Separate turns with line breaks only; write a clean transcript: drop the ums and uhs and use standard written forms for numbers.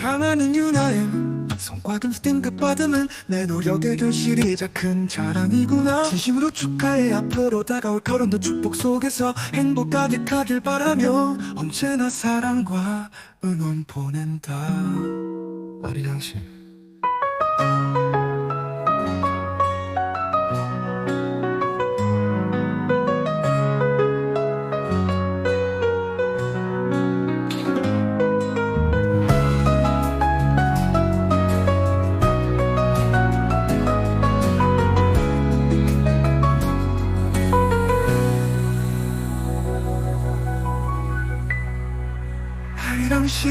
사랑하는 유나엠 성과금 등급 받으면 내 노력의 결실이자 큰 자랑이구나. 진심으로 축하해. 앞으로 다가올 결혼도 축복 속에서 행복 가득하길 바라며 언제나 사랑과 응원 보낸다. 아리랑 씨. 아리랑 씨.